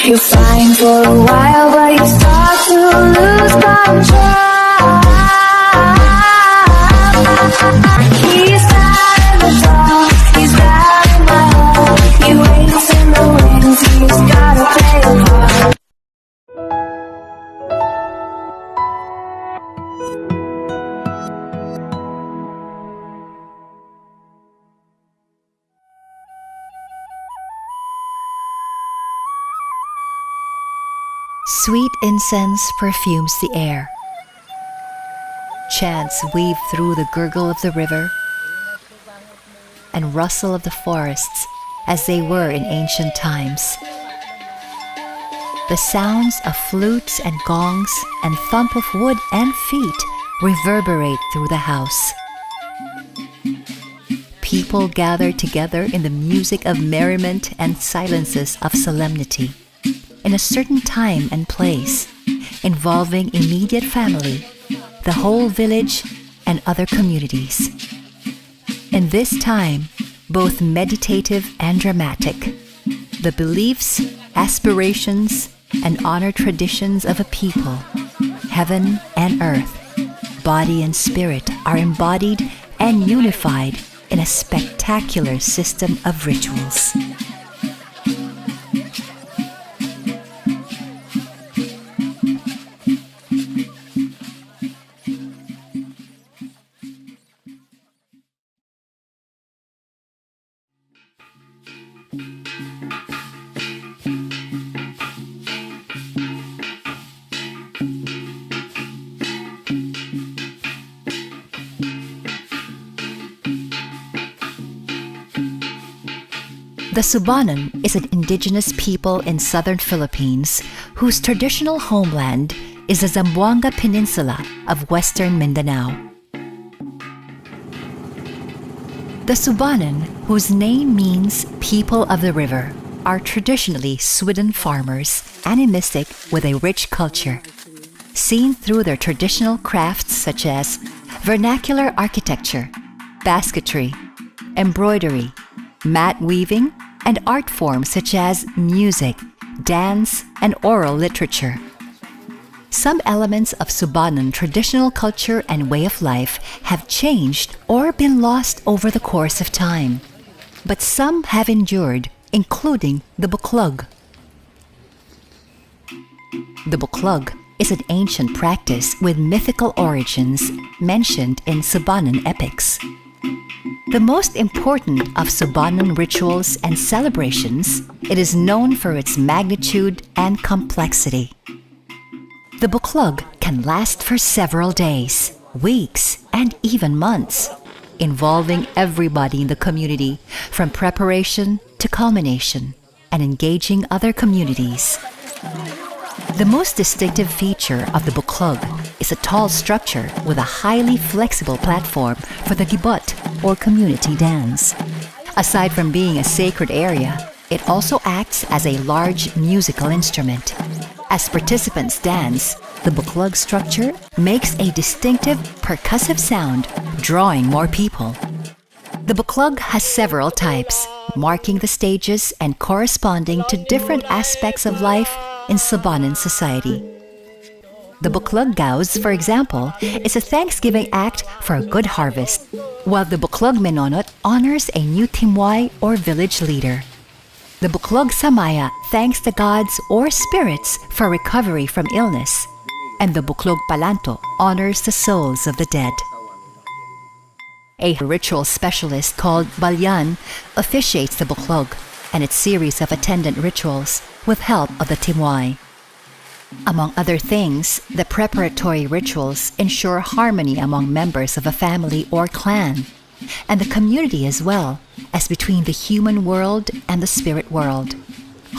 You're fine for a while, but you start to lose control. He's out in the dark, he's out in my heart. He waits in the wings, he's gotta play a part. Sweet incense perfumes the air. Chants weave through the gurgle of the river and rustle of the forests as they were in ancient times. The sounds of flutes and gongs and thump of wood and feet reverberate through the house. People gather together in the music of merriment and silences of solemnity, in a certain time and place, involving immediate family, the whole village, and other communities. In this time, both meditative and dramatic, the beliefs, aspirations, and honor traditions of a people, heaven and earth, body and spirit are embodied and unified in a spectacular system of rituals. The Subanon is an indigenous people in southern Philippines whose traditional homeland is the Zamboanga Peninsula of western Mindanao. The Subanon, whose name means people of the river, are traditionally Swidden farmers, animistic with a rich culture, seen through their traditional crafts such as vernacular architecture, basketry, embroidery, mat weaving, and art forms such as music, dance, and oral literature. Some elements of Subanon traditional culture and way of life have changed or been lost over the course of time, but some have endured, including the buklog. The buklog is an ancient practice with mythical origins mentioned in Subanon epics. The most important of Subanon rituals and celebrations, it is known for its magnitude and complexity. The buklog can last for several days, weeks, and even months, involving everybody in the community from preparation to culmination, and engaging other communities. The most distinctive feature of the buklog is a tall structure with a highly flexible platform for the gibot, or community dance. Aside from being a sacred area, it also acts as a large musical instrument. As participants dance, the buklog structure makes a distinctive percussive sound, drawing more people. The buklog has several types, marking the stages and corresponding to different aspects of life in Subanon society. The buklog gaws, for example, is a thanksgiving act for a good harvest, while the buklog menonot honors a new timway or village leader. The buklog samaya thanks the gods or spirits for recovery from illness, and the buklog palanto honors the souls of the dead. A ritual specialist called balyan officiates the buklog and its series of attendant rituals with help of the timway. Among other things, the preparatory rituals ensure harmony among members of a family or clan, and the community as well as between the human world and the spirit world.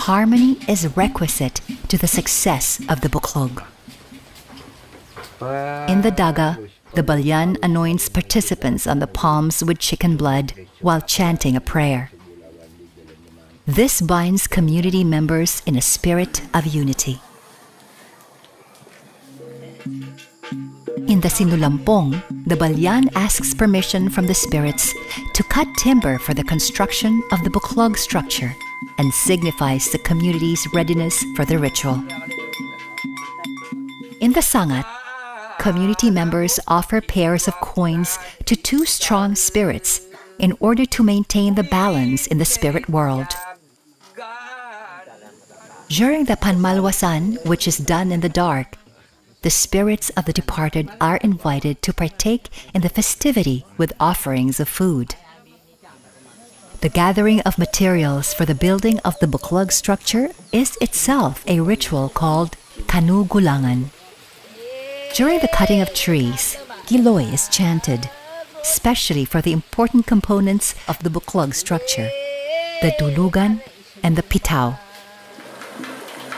Harmony is requisite to the success of the buklog. In the daga, the balyan anoints participants on the palms with chicken blood while chanting a prayer. This binds community members in a spirit of unity. In the Sinulampong, the balyan asks permission from the spirits to cut timber for the construction of the buklog structure and signifies the community's readiness for the ritual. In the Sangat, community members offer pairs of coins to two strong spirits in order to maintain the balance in the spirit world. During the Panmalwasan, which is done in the dark, the spirits of the departed are invited to partake in the festivity with offerings of food. The gathering of materials for the building of the buklog structure is itself a ritual called Kanugulangan. During the cutting of trees, Giloy is chanted, especially for the important components of the buklog structure, the dulugan and the pitao.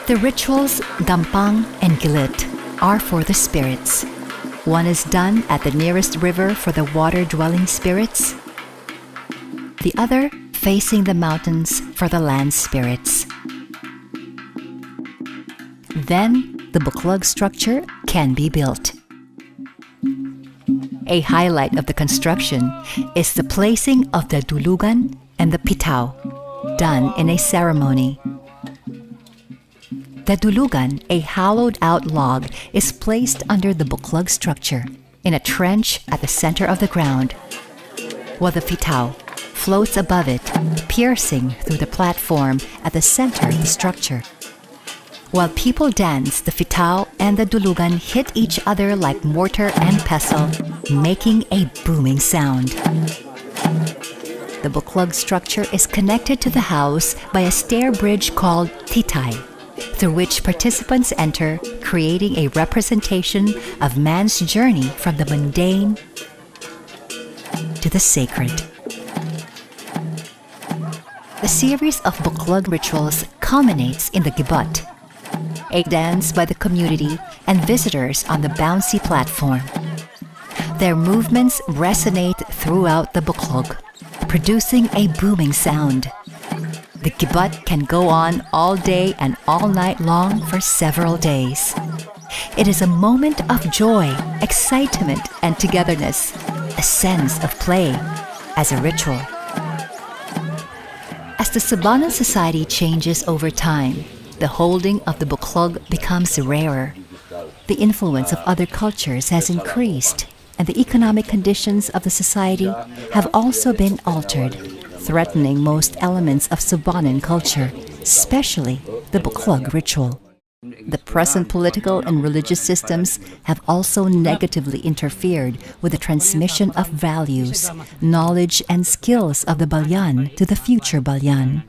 The rituals Gampang and Gilit are for the spirits. One is done at the nearest river for the water-dwelling spirits, the other facing the mountains for the land spirits. Then, the buklog structure can be built. A highlight of the construction is the placing of the dulugan and the pitao, done in a ceremony. The dulugan, a hollowed-out log, is placed under the buklog structure in a trench at the center of the ground, while the pitao floats above it, piercing through the platform at the center of the structure. While people dance, the pitao and the dulugan hit each other like mortar and pestle, making a booming sound. The buklog structure is connected to the house by a stair bridge called titay, through which participants enter, creating a representation of man's journey from the mundane to the sacred. The series of buklog rituals culminates in the Gibat, a dance by the community and visitors on the bouncy platform. Their movements resonate throughout the buklog, producing a booming sound. The Gibat can go on all day and all night long for several days. It is a moment of joy, excitement, and togetherness, a sense of play, as a ritual. As the Cebuanan society changes over time, the holding of the buklog becomes rarer. The influence of other cultures has increased, and the economic conditions of the society have also been altered, threatening most elements of Cebuanan culture, especially the buklog ritual. The present political and religious systems have also negatively interfered with the transmission of values, knowledge, and skills of the Balyan to the future Balyan.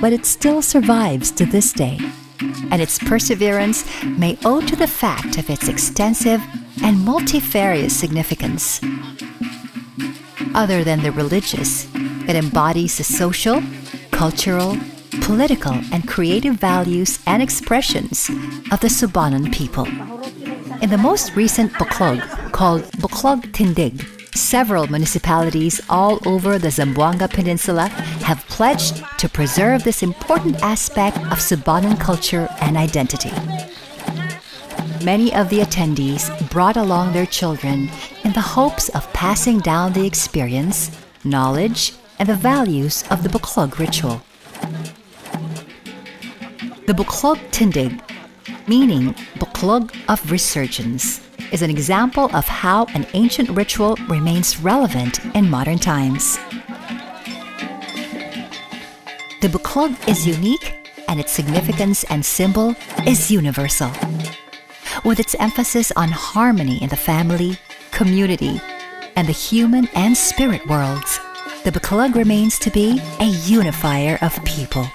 But it still survives to this day, and its perseverance may owe to the fact of its extensive and multifarious significance. Other than the religious, it embodies the social, cultural, political, and creative values and expressions of the Cebuanan people. In the most recent buklog, called Buklog Tindig, several municipalities all over the Zamboanga Peninsula have pledged to preserve this important aspect of Cebuanan culture and identity. Many of the attendees brought along their children in the hopes of passing down the experience, knowledge, and the values of the buklog ritual. The Buklog Tindig, meaning Buklog of Resurgence, is an example of how an ancient ritual remains relevant in modern times. The buklog is unique, and its significance and symbol is universal. With its emphasis on harmony in the family, community, and the human and spirit worlds, the buklog remains to be a unifier of people.